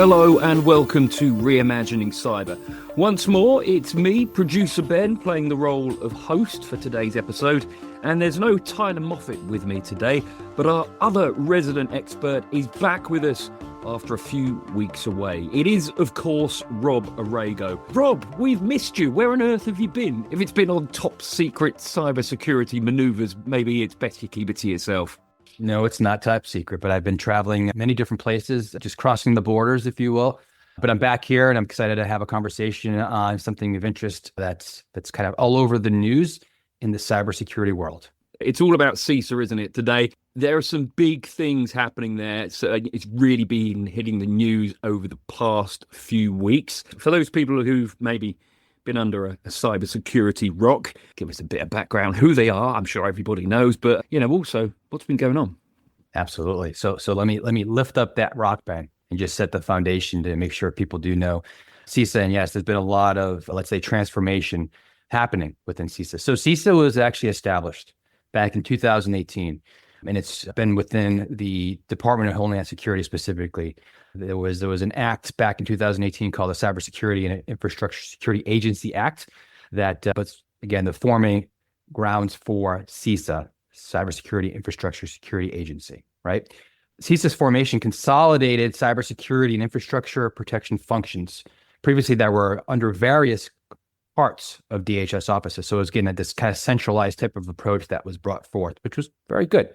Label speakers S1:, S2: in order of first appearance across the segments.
S1: Hello and welcome to Reimagining Cyber. Once more, it's me, producer Ben, playing the role of host for today's episode. And there's no Tyler Moffat with me today, but our other resident expert is back with us after a few weeks away. It is, of course, Rob Aragao. Rob, we've missed you. Where on earth have you been? If it's been on top secret cybersecurity maneuvers, maybe it's best you keep it to yourself.
S2: No, it's not top secret, but I've been traveling many different places, just crossing the borders, if you will. But I'm back here and I'm excited to have a conversation on something of interest that's kind of all over the news in the cybersecurity world.
S1: It's all about CISA, isn't it, today? There are some big things happening there. So it's really been hitting the news over the past few weeks. For those people who've maybe been under a cybersecurity rock, give us a bit of background who they are. I'm sure everybody knows, but also what's been going on.
S2: Absolutely. So let me lift up that rock, Ben, and just set the foundation to make sure people do know CISA. And yes, there's been a lot of, let's say, transformation happening within CISA. So CISA was actually established back in 2018, and it's been within the Department of Homeland Security specifically. There was an act back in 2018 called the Cybersecurity and Infrastructure Security Agency Act that puts, again, the forming grounds for CISA, Cybersecurity Infrastructure Security Agency, right? CISA's formation consolidated cybersecurity and infrastructure protection functions previously that were under various parts of DHS offices. So it was again this kind of centralized type of approach that was brought forth, which was very good.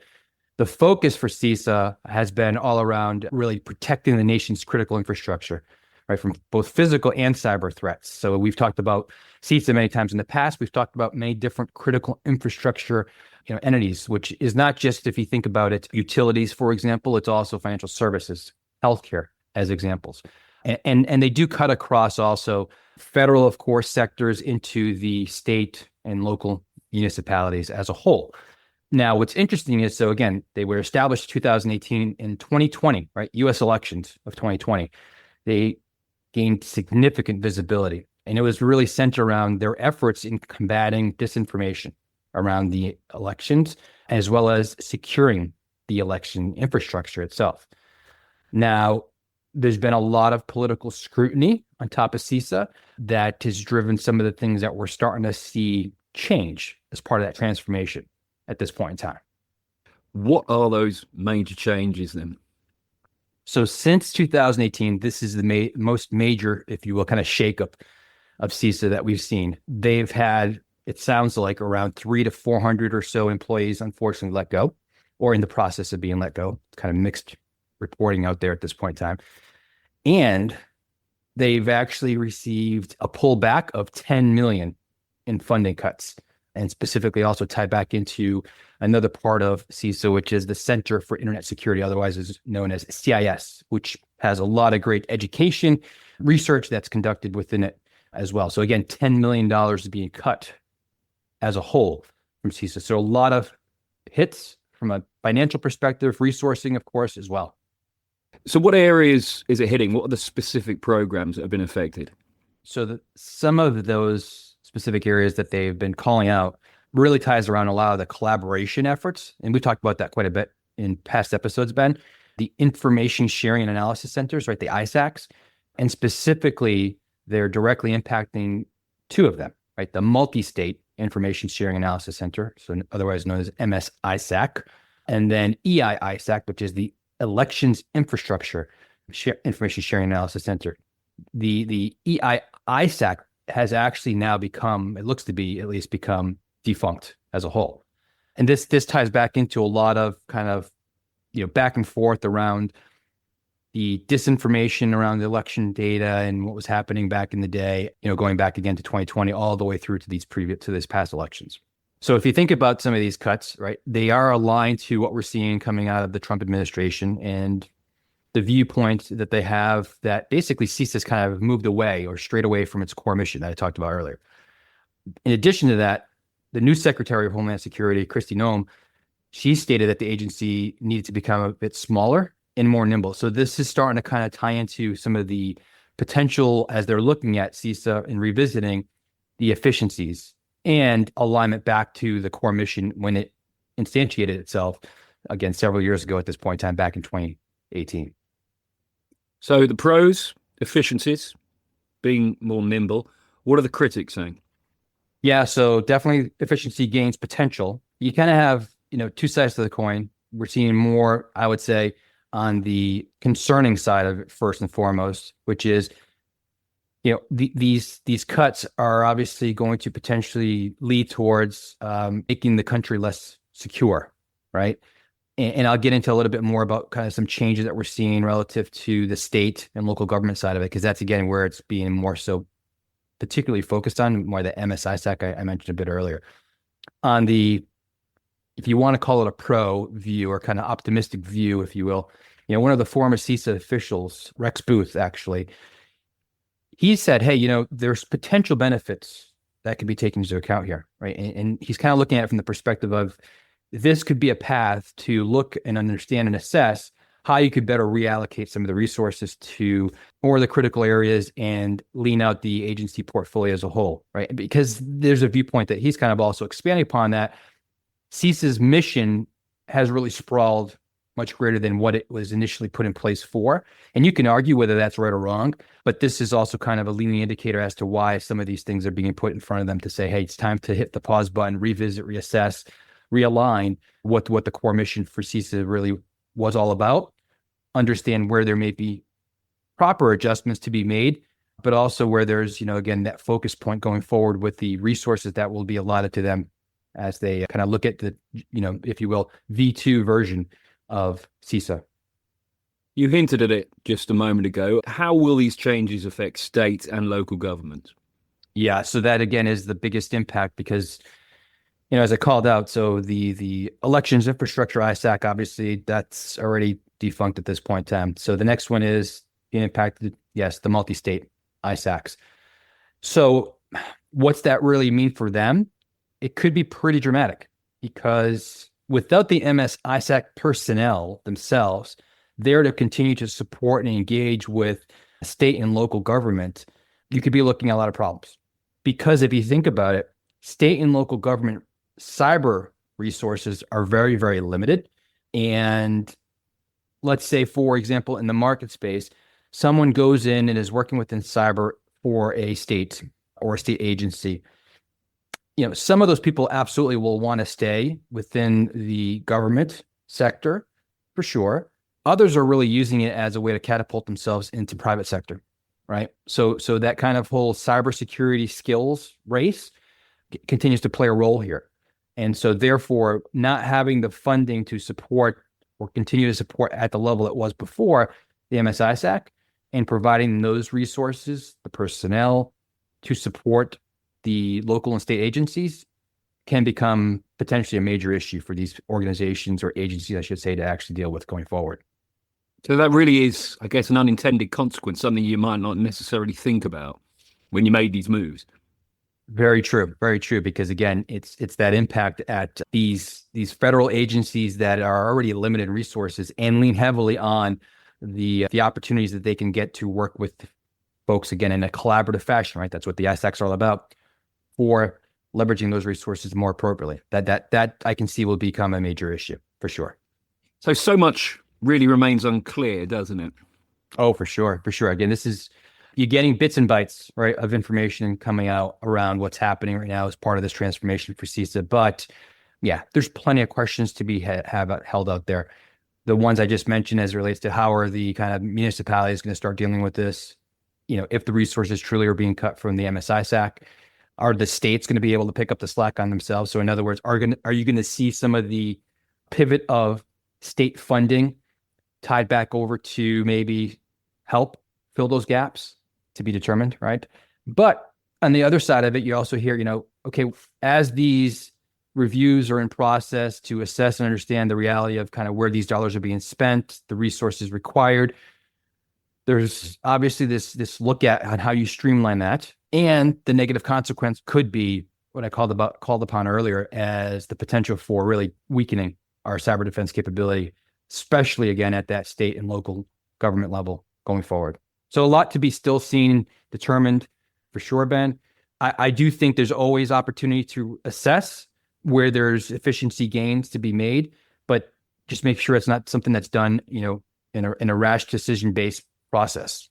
S2: The focus for CISA has been all around really protecting the nation's critical infrastructure, right, from both physical and cyber threats. So we've talked about CISA many times in the past. We've talked about many different critical infrastructure entities, which is not just, if you think about it, utilities, for example, it's also financial services, healthcare as examples. And they do cut across also federal, of course, sectors into the state and local municipalities as a whole. Now, what's interesting is, so again, they were established in 2018. In 2020, right, U.S. elections of 2020, they gained significant visibility. And it was really centered around their efforts in combating disinformation around the elections, as well as securing the election infrastructure itself. Now, there's been a lot of political scrutiny on top of CISA that has driven some of the things that we're starting to see change as part of that transformation at this point in time.
S1: What are those major changes then?
S2: So since 2018, this is the most major, if you will, kind of shakeup of CISA that we've seen. They've had, it sounds like, around 300 to 400 or so employees unfortunately let go, or in the process of being let go. It's kind of mixed reporting out there at this point in time. And they've actually received a pullback of 10 million in funding cuts, and specifically also tied back into another part of CISA, which is the Center for Internet Security, otherwise is known as CIS, which has a lot of great education research that's conducted within it as well. So again, $10 million is being cut as a whole from CISA. So a lot of hits from a financial perspective, resourcing, of course, as well.
S1: So what areas is it hitting? What are the specific programs that have been affected?
S2: So some of those specific areas that they've been calling out really ties around a lot of the collaboration efforts. And we talked about that quite a bit in past episodes, Ben. The Information Sharing and Analysis Centers, right, the ISACs. And specifically, they're directly impacting two of them, right? The Multi-State Information Sharing Analysis Center, so otherwise known as MSISAC, and then EIISAC, which is the Elections Infrastructure Information Sharing Analysis Center. The EIISAC has actually now become, it looks to be at least become defunct as a whole. And this ties back into a lot of kind of, back and forth around the disinformation around the election data and what was happening back in the day, going back again to 2020, all the way through to these past elections. So if you think about some of these cuts, right, they are aligned to what we're seeing coming out of the Trump administration and the viewpoint that they have that basically CISA's kind of moved away or strayed away from its core mission that I talked about earlier. In addition to that, the new Secretary of Homeland Security, Kristi Noem, she stated that the agency needed to become a bit smaller and more nimble. So this is starting to kind of tie into some of the potential as they're looking at CISA and revisiting the efficiencies and alignment back to the core mission when it instantiated itself, again, several years ago at this point in time, back in 2018.
S1: So the pros, efficiencies, being more nimble. What are the critics saying?
S2: Yeah, so definitely efficiency gains potential. You kind of have, two sides to the coin. We're seeing more, I would say, on the concerning side of it first and foremost, which is, these cuts are obviously going to potentially lead towards making the country less secure, right? And I'll get into a little bit more about kind of some changes that we're seeing relative to the state and local government side of it, because that's again where it's being more so particularly focused on, more the MSISAC I mentioned a bit earlier. On the, if you want to call it a pro view or kind of optimistic view, if you will, one of the former CISA officials, Rex Booth, actually, he said, hey, there's potential benefits that could be taken into account here, right? And he's kind of looking at it from the perspective of this could be a path to look and understand and assess how you could better reallocate some of the resources to more of the critical areas and lean out the agency portfolio as a whole, right? Because there's a viewpoint that he's kind of also expanding upon, that CISA's mission has really sprawled much greater than what it was initially put in place for. And you can argue whether that's right or wrong, but this is also kind of a leading indicator as to why some of these things are being put in front of them to say, hey, it's time to hit the pause button, revisit, reassess, realign what the core mission for CISA really was all about, understand where there may be proper adjustments to be made, but also where there's, again, that focus point going forward with the resources that will be allotted to them as they kind of look at the, if you will, V2 version of CISA.
S1: You hinted at it just a moment ago. How will these changes affect state and local government?
S2: Yeah, so that again is the biggest impact because, as I called out, so the elections infrastructure ISAC, obviously that's already defunct at this point in time. So the next one is being impacted, yes, the multi-state ISACs. So what's that really mean for them? It could be pretty dramatic because without the MS ISAC personnel themselves, there to continue to support and engage with state and local government, you could be looking at a lot of problems. Because if you think about it, state and local government cyber resources are very, very limited. And let's say, for example, in the market space, someone goes in and is working within cyber for a state or a state agency. Some of those people absolutely will want to stay within the government sector for sure. Others are really using it as a way to catapult themselves into private sector, right? So that kind of whole cybersecurity skills race continues to play a role here. And so therefore, not having the funding to support or continue to support at the level it was before the MSISAC and providing those resources, the personnel to support the local and state agencies can become potentially a major issue for these organizations or agencies, I should say, to actually deal with going forward.
S1: So that really is, I guess, an unintended consequence, something you might not necessarily think about when you made these moves.
S2: Very true, because again, it's that impact at these federal agencies that are already limited resources and lean heavily on the opportunities that they can get to work with folks again in a collaborative fashion, right? That's what the ISACs are all about, for leveraging those resources more appropriately. That I can see will become a major issue for sure.
S1: So much really remains unclear, doesn't it?
S2: Oh, for sure. Again, you're getting bits and bytes, right, of information coming out around what's happening right now as part of this transformation for CISA. But yeah, there's plenty of questions to be held out there. The ones I just mentioned as it relates to how are the kind of municipalities going to start dealing with this, if the resources truly are being cut from the MSISAC, are the states going to be able to pick up the slack on themselves? So in other words, are you going to see some of the pivot of state funding tied back over to maybe help fill those gaps? To be determined, right? But on the other side of it, you also hear, okay, as these reviews are in process to assess and understand the reality of kind of where these dollars are being spent, the resources required, there's obviously this look at on how you streamline that. And the negative consequence could be what I called upon earlier as the potential for really weakening our cyber defense capability, especially again at that state and local government level going forward. So a lot to be still seen, determined for sure, Ben. I do think there's always opportunity to assess where there's efficiency gains to be made, but just make sure it's not something that's done, in a rash decision based process.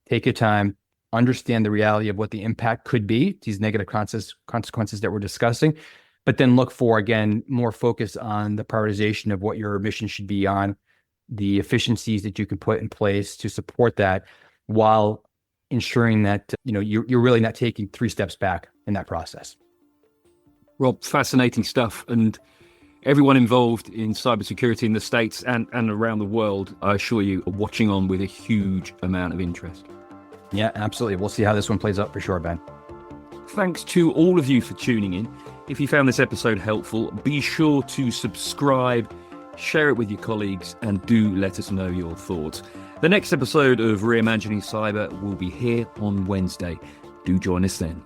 S2: Take your time, understand the reality of what the impact could be, these negative consequences that we're discussing, but then look for, again, more focus on the prioritization of what your mission should be on, the efficiencies that you can put in place to support that, while ensuring that you're really not taking 3 steps back in that process.
S1: Rob, fascinating stuff. And everyone involved in cybersecurity in the States and around the world, I assure you, are watching on with a huge amount of interest.
S2: Yeah, absolutely. We'll see how this one plays out for sure, Ben.
S1: Thanks to all of you for tuning in. If you found this episode helpful, be sure to subscribe, share it with your colleagues, and do let us know your thoughts. The next episode of Reimagining Cyber will be here on Wednesday. Do join us then.